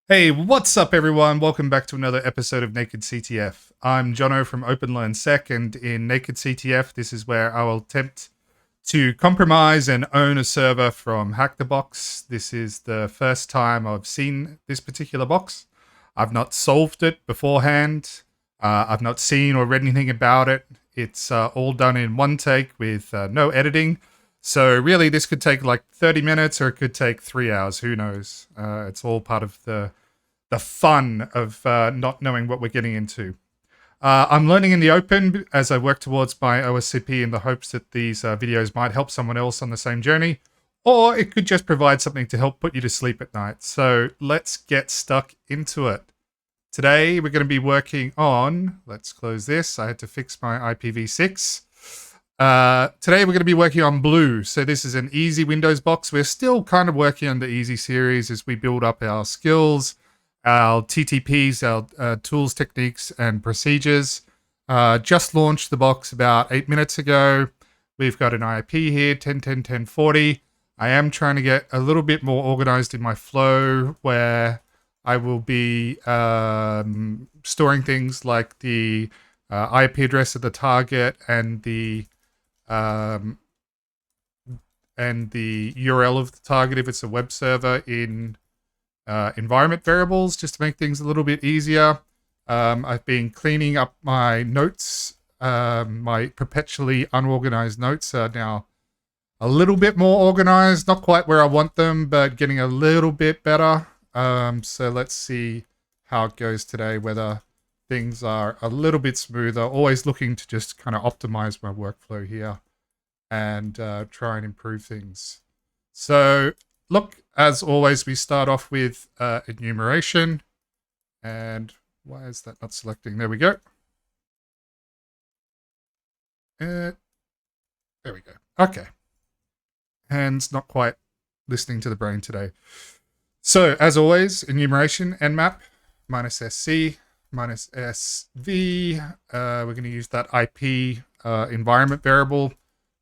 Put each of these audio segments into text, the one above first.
Hey, what's up, everyone? Welcome back to another episode of Naked CTF. I'm Jono from OpenLearnSec, and in Naked CTF, this is where I will attempt to compromise and own a server from HackTheBox. This is the first time I've seen this particular box. I've not solved it beforehand. I've not seen or read anything about it. It's all done in one take with no editing. So really, this could take like 30 minutes or it could take 3 hours. Who knows? It's all part of the fun of not knowing what we're getting into. I'm learning in the open as I work towards my OSCP in the hopes that these videos might help someone else on the same journey, or it could just provide something to help put you to sleep at night. So let's get stuck into it. Today we're going to be working on, let's close this, I had to fix my IPv6. Today we're going to be working on Blue. So this is an easy Windows box. We're still kind of working on the easy series as we build up our skills, our TTPs, our tools, techniques, and procedures. Just launched the box about 8 minutes ago. We've got an IP here, 10.10.10.40. I am trying to get a little bit more organized in my flow where I will be storing things like the IP address of the target and the URL of the target if it's a web server in environment variables just to make things a little bit easier. I've been cleaning up my notes. My perpetually unorganized notes are now a little bit more organized, not quite where I want them, but getting a little bit better. So let's see how it goes today, whether things are a little bit smoother. Always looking to just kind of optimize my workflow here and try and improve things. So look, as always, we start off with enumeration. And why is that not selecting? There we go. There we go. Okay. Hands not quite listening to the brain today. So, as always, enumeration, nmap, minus SC, minus SV. We're going to use that IP environment variable.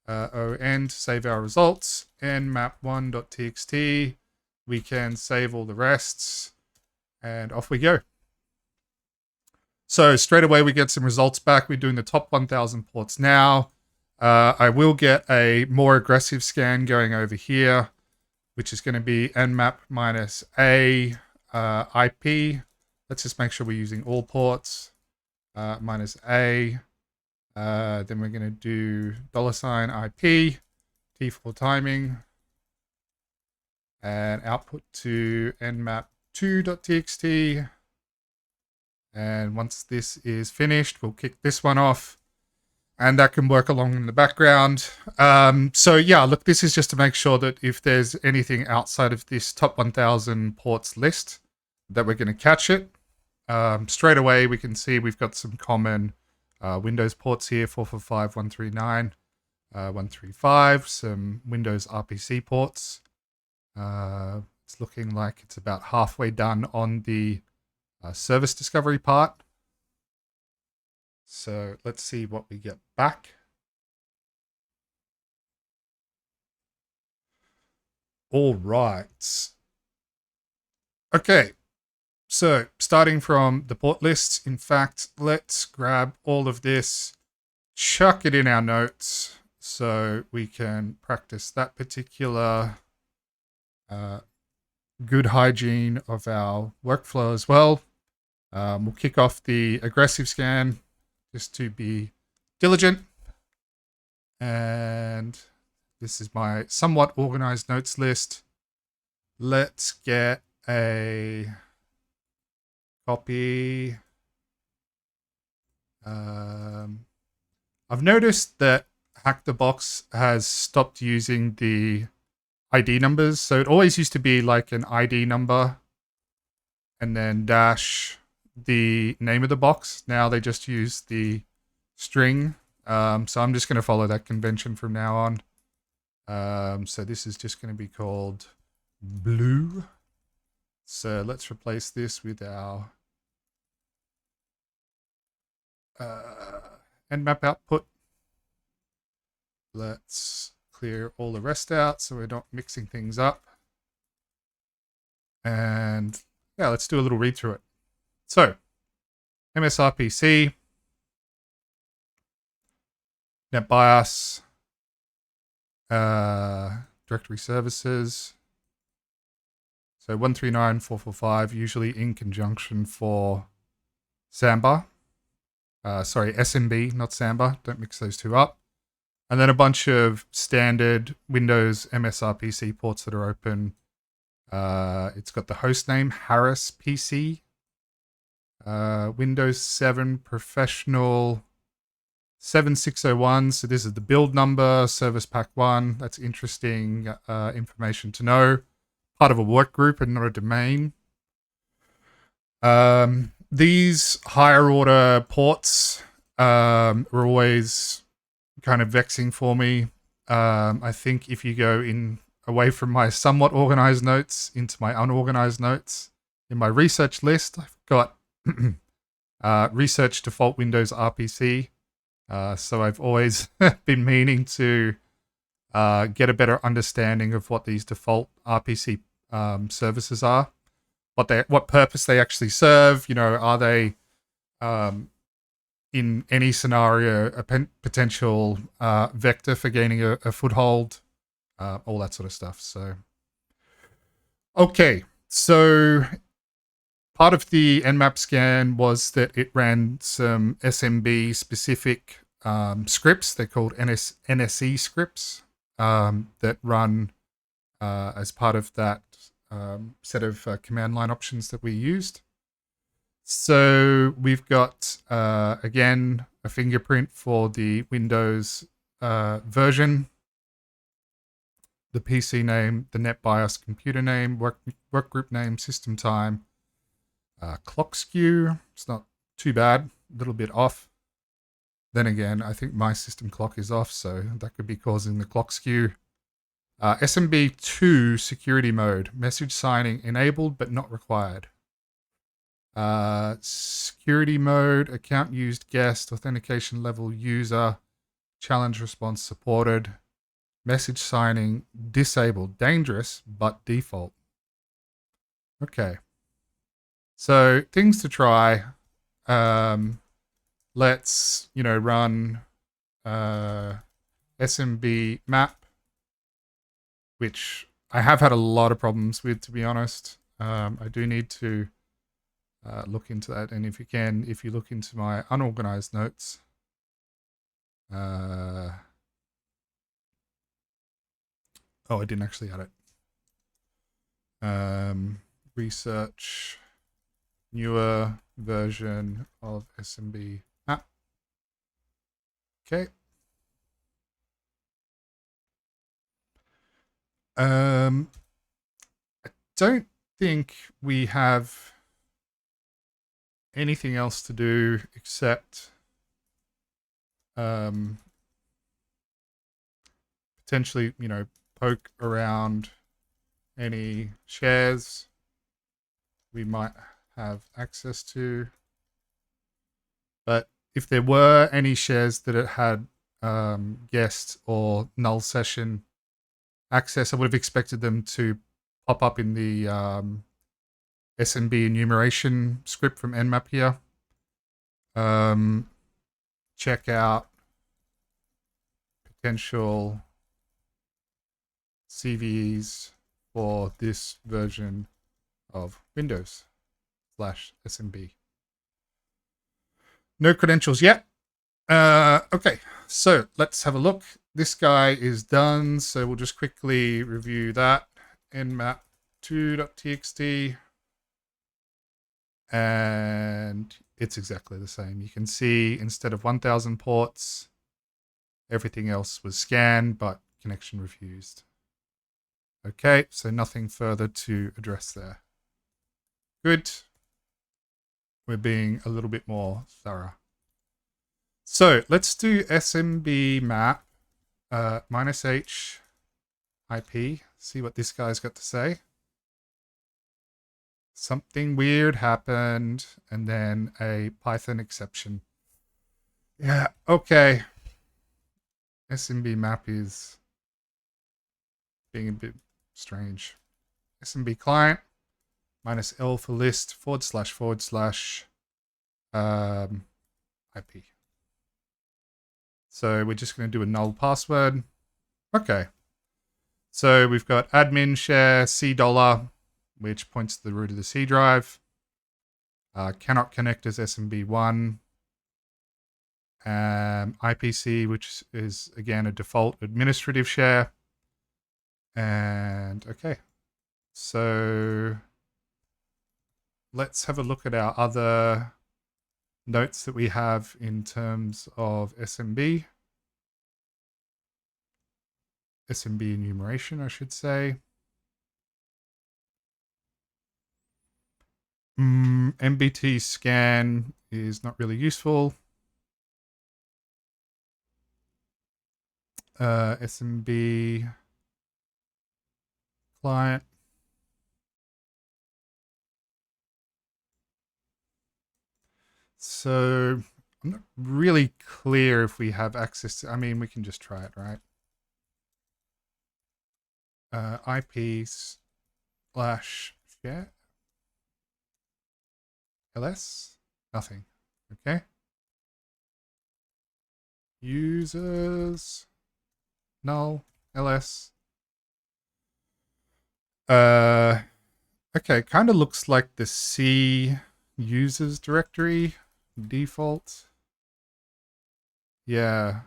ON to save our results, nmap1.txt. We can save all the rests, and off we go. So straight away we get some results back. We're doing the top 1,000 ports now. I will get a more aggressive scan going over here, which is going to be nmap minus a IP. Let's just make sure we're using all ports. Minus a. Then we're going to do $IP, T4 timing, and output to nmap2.txt. And once this is finished, we'll kick this one off, and that can work along in the background. So yeah, look, this is just to make sure that if there's anything outside of this top 1,000 ports list, that we're going to catch it. Straight away, we can see we've got some common Windows ports here, 445, 139, 135, some Windows RPC ports. It's looking like it's about halfway done on the service discovery part. So let's see what we get back. All right. Okay. So starting from the port list, in fact, let's grab all of this, chuck it in our notes so we can practice that particular good hygiene of our workflow as well. We'll kick off the aggressive scan just to be diligent. And this is my somewhat organized notes list. Let's get a copy. I've noticed that HackTheBox has stopped using the ID numbers. So it always used to be like an ID number and then dash the name of the box. Now they just use the string. So I'm just going to follow that convention from now on. So this is just going to be called Blue. So let's replace this with our nmap output. Let's clear all the rest out so we're not mixing things up. And yeah, let's do a little read through it. So, MSRPC, NetBIOS, directory services. So 139.445, usually in conjunction for Samba. Sorry, SMB, not Samba. Don't mix those two up. And then a bunch of standard Windows MSRPC ports that are open. It's got the host name, Harris PC. Windows 7 Professional 7601. So this is the build number, Service Pack 1. That's interesting information to know. Part of a work group and not a domain. These higher order ports were always kind of vexing for me. I think if you go in away from my somewhat organized notes into my unorganized notes, in my research list, I've got research default Windows RPC. So I've always been meaning to get a better understanding of what these default RPC services are, what purpose they actually serve. You know, are they in any scenario a potential vector for gaining a foothold, all that sort of stuff. So, okay, so part of the Nmap scan was that it ran some SMB specific scripts. They're called NSE scripts that run as part of that set of command line options that we used. So we've got, again, a fingerprint for the Windows version, the PC name, the NetBIOS computer name, work group name, system time, clock skew. It's not too bad, a little bit off. Then again, I think my system clock is off, so that could be causing the clock skew. SMB2 security mode, message signing enabled but not required. Security mode, account used guest, authentication level user, challenge response supported, message signing disabled, dangerous but default. Okay. So things to try. Let's, run SMB map, which I have had a lot of problems with, to be honest. I do need to look into that. And if you look into my unorganized notes, I didn't actually add it. Research newer version of SMB map. Okay. I don't think we have anything else to do except potentially, poke around any shares we might have access to. But if there were any shares that it had guest or null session access, I would have expected them to pop up in the SMB enumeration script from Nmap here. Check out potential CVEs for this version of Windows /SMB. No credentials yet. Okay, so let's have a look. This guy is done, so we'll just quickly review that. Nmap2.txt. And it's exactly the same. You can see instead of 1,000 ports, everything else was scanned, but connection refused. Okay, so nothing further to address there. Good. We're being a little bit more thorough. So let's do SMB map -h IP. See what this guy's got to say. Something weird happened, and then a Python exception. Yeah, okay. SMB map is being a bit strange. SMB client. minus L for list / IP. So we're just going to do a null password. Okay. So we've got admin share $C, which points to the root of the C drive. Cannot connect as SMB1. IPC, which is again a default administrative share. And okay. So let's have a look at our other notes that we have in terms of SMB enumeration, I should say. MBT scan is not really useful. SMB client. So I'm not really clear if we have access to, I mean, we can just try it, right? IP / share ls, nothing. Okay. Users null ls. Okay, kind of looks like the C users directory default. Yeah.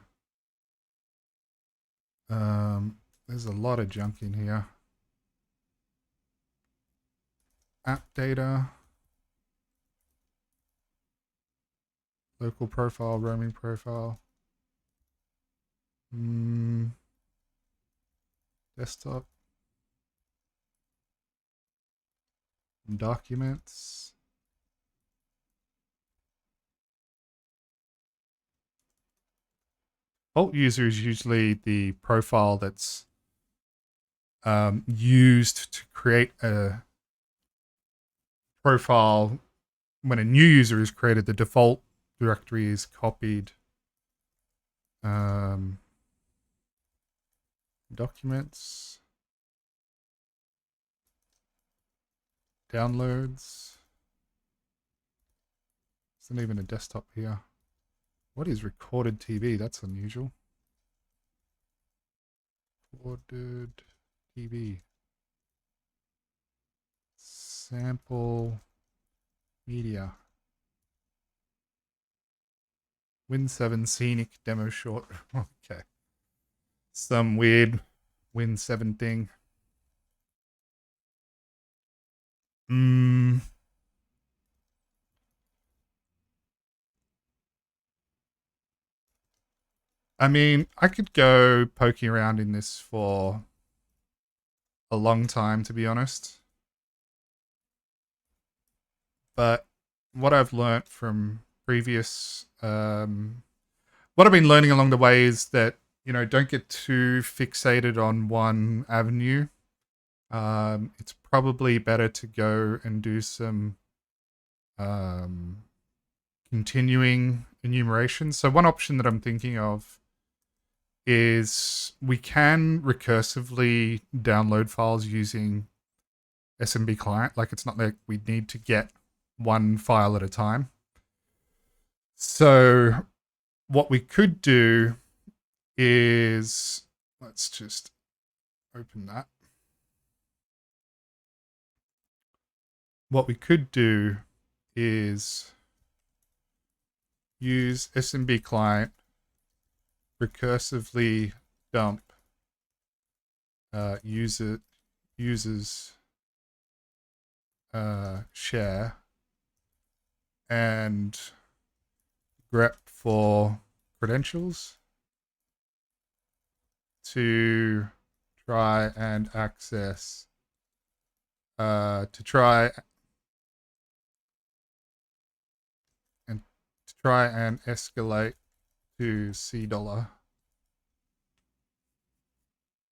There's a lot of junk in here. App data, local profile, roaming profile, desktop, documents. Alt user is usually the profile that's used to create a profile. When a new user is created, the default directory is copied. Documents, downloads. Isn't even a desktop here. What is recorded TV? That's unusual. Recorded TV. Sample media. Win7 scenic demo short. Okay. Some weird Win7 thing. I mean, I could go poking around in this for a long time, to be honest. But what I've learnt from previous, what I've been learning along the way is that, you know, don't get too fixated on one avenue. It's probably better to go and do some continuing enumeration. So one option that I'm thinking of is we can recursively download files using SMB client. Like, it's not like we need to get one file at a time. So what we could do is, let's just open that. What we could do is use SMB client, recursively dump users share and grep for credentials to try and access to try and escalate to $C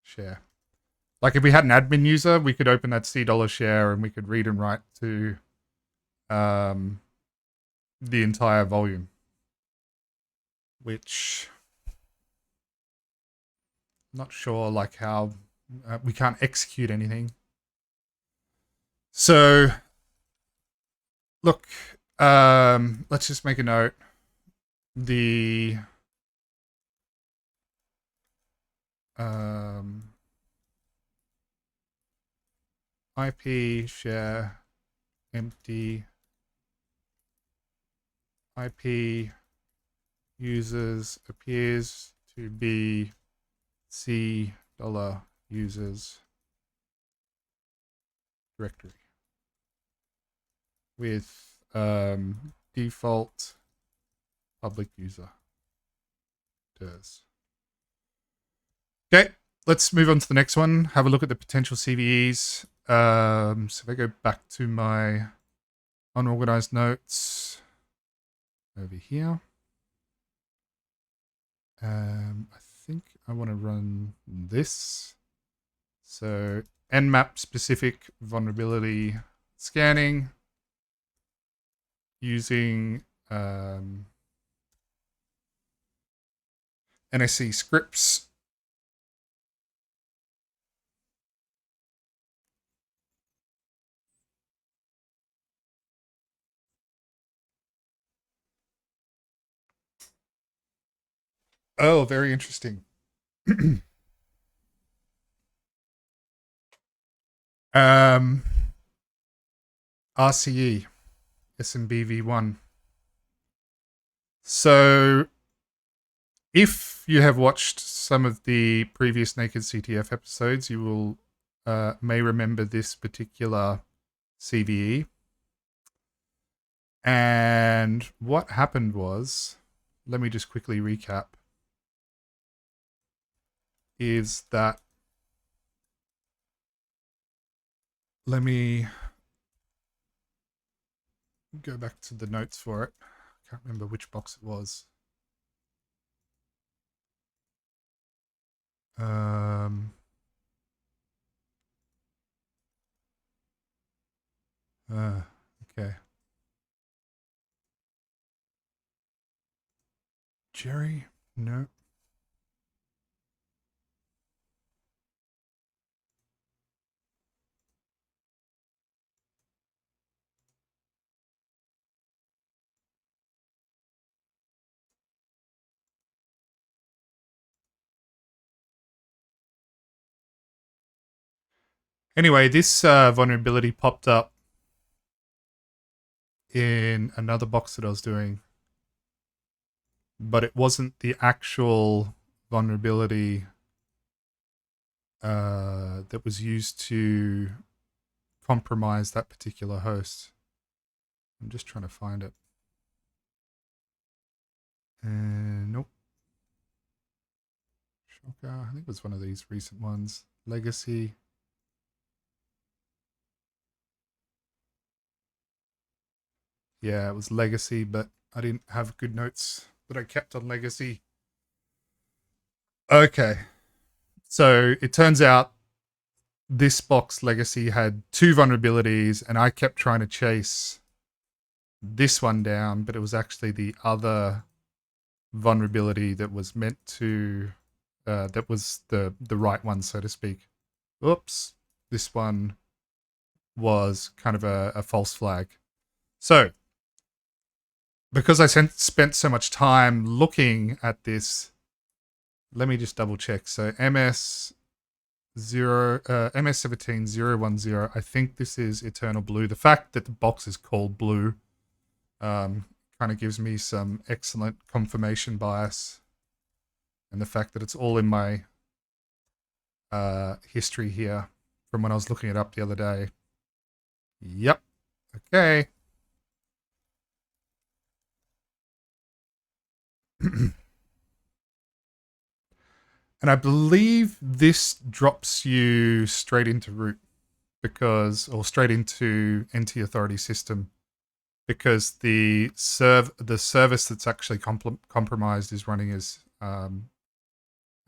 share. Like, if we had an admin user, we could open that $C share and we could read and write to the entire volume, which I'm not sure like how we can't execute anything. So look, let's just make a note. The IP share empty IP users appears to be C $users directory with default public user. Okay, let's move on to the next one. Have a look at the potential CVEs. So if I go back to my unorganized notes over here, I think I want to run this. So Nmap specific vulnerability scanning using NSC scripts. Oh, very interesting. RCE, SMBV1. So if you have watched some of the previous Naked CTF episodes, you will may remember this particular CVE. And what happened was, let me just quickly recap, is that, let me go back to the notes for it. I can't remember which box it was. Okay. Jerry? No. Anyway, this vulnerability popped up in another box that I was doing, but it wasn't the actual vulnerability that was used to compromise that particular host. I'm just trying to find it. Nope. Shocker. I think it was one of these recent ones. Legacy. Yeah, it was Legacy, but I didn't have good notes that I kept on Legacy. Okay. So it turns out this box Legacy had 2 vulnerabilities, and I kept trying to chase this one down, but it was actually the other vulnerability that was meant to, that was the right one, so to speak. Oops. This one was kind of a false flag. So, because I spent so much time looking at this, let me just double check. So MS17010, I think this is Eternal Blue. The fact that the box is called Blue kind of gives me some excellent confirmation bias, and the fact that it's all in my history here from when I was looking it up the other day. Yep. Okay. And I believe this drops you straight into root or straight into NT Authority system, because the service that's actually compromised is running as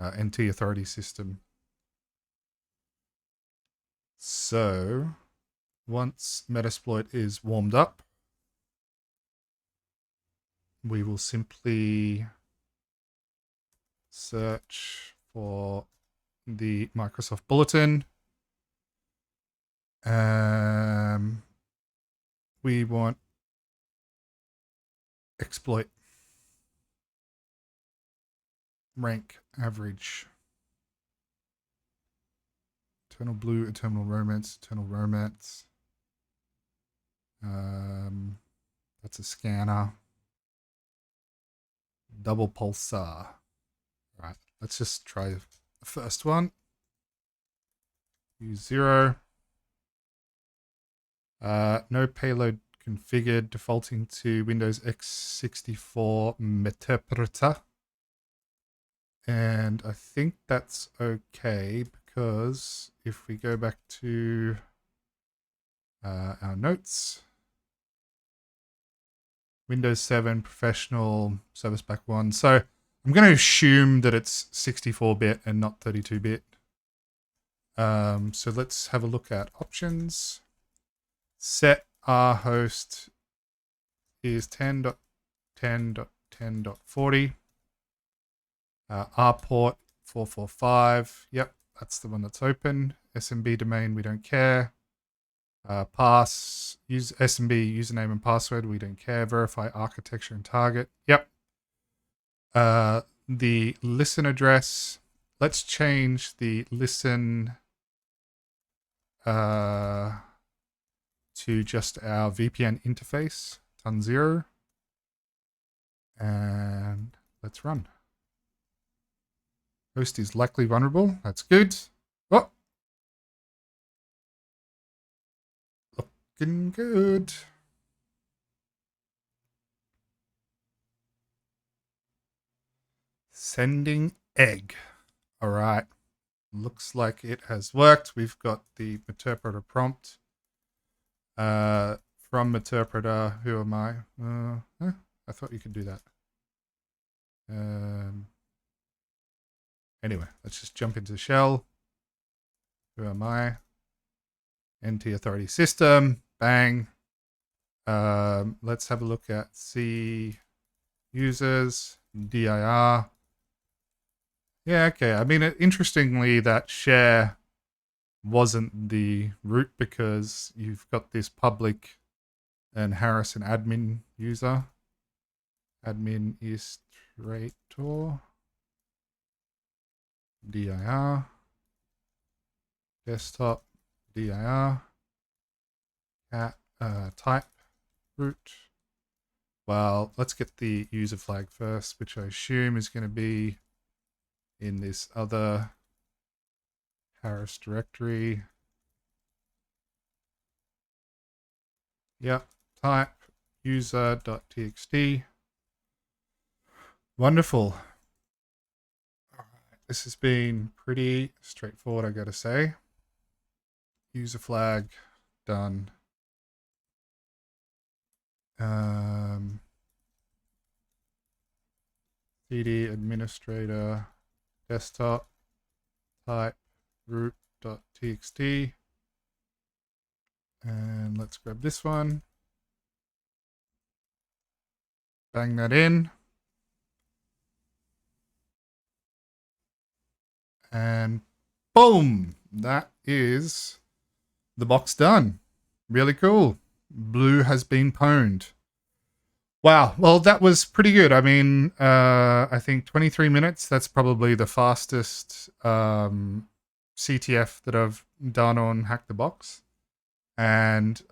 NT Authority system. So once Metasploit is warmed up, we will simply search for the Microsoft Bulletin. We want exploit. Rank average. Eternal Blue, Eternal Romance, Eternal Romance. That's a scanner. Double pulsar. Right, let's just try the first one. Use 0. No payload configured, defaulting to Windows x64 Meterpreter. And I think that's okay because if we go back to our notes, Windows 7 Professional Service Pack 1. So I'm going to assume that it's 64-bit and not 32-bit. So let's have a look at options. Set R host is 10.10.10.40. R port 445. Yep, that's the one that's open. SMB domain, we don't care. Pass, use SMB username and password, we don't care. Verify architecture and target. Yep. The listen address, let's change the listen to just our VPN interface, ton 0. And let's run. Host is likely vulnerable. That's good. Oh, looking good. Sending egg. All right. Looks like it has worked. We've got the Meterpreter prompt. From Meterpreter, who am I? I thought you could do that. Anyway, let's just jump into shell. Who am I? NT authority system. Bang. Let's have a look at C users, dir. Yeah, okay. I mean, interestingly, that share wasn't the root because you've got this public and Harrison admin user. Administrator. dir. Desktop. dir. Cat. Type. Root. Well, let's get the user flag first, which I assume is going to be in this other Harris directory. Yep, type user.txt. Wonderful. All right, this has been pretty straightforward, I gotta say. User flag, done. CD administrator, desktop, type root.txt. And let's grab this one. Bang that in. And boom! That is the box done. Really cool. Blue has been pwned. Wow. Well, that was pretty good. I mean, I think 23 minutes. That's probably the fastest CTF that I've done on HackTheBox. And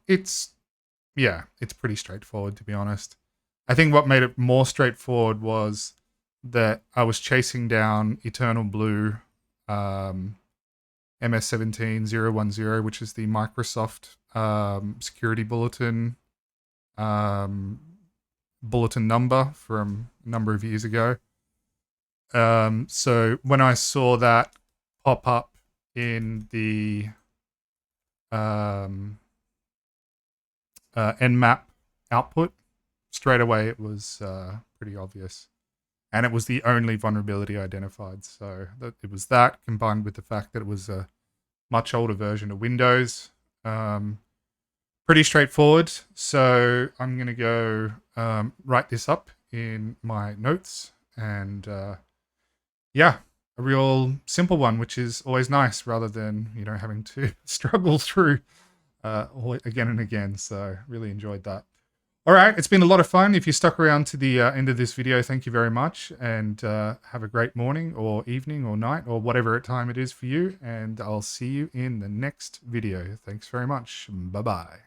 it's pretty straightforward, to be honest. I think what made it more straightforward was that I was chasing down Eternal Blue MS17010, which is the Microsoft security bulletin number from a number of years ago. So when I saw that pop up in the Nmap output, straight away it was pretty obvious. And it was the only vulnerability identified. So it was that combined with the fact that it was a much older version of Windows. Pretty straightforward. So I'm going to go write this up in my notes. And a real simple one, which is always nice rather than, having to struggle through again and again. So really enjoyed that. All right, it's been a lot of fun. If you stuck around to the end of this video, thank you very much, and have a great morning or evening or night or whatever time it is for you, and I'll see you in the next video. Thanks very much. Bye-bye.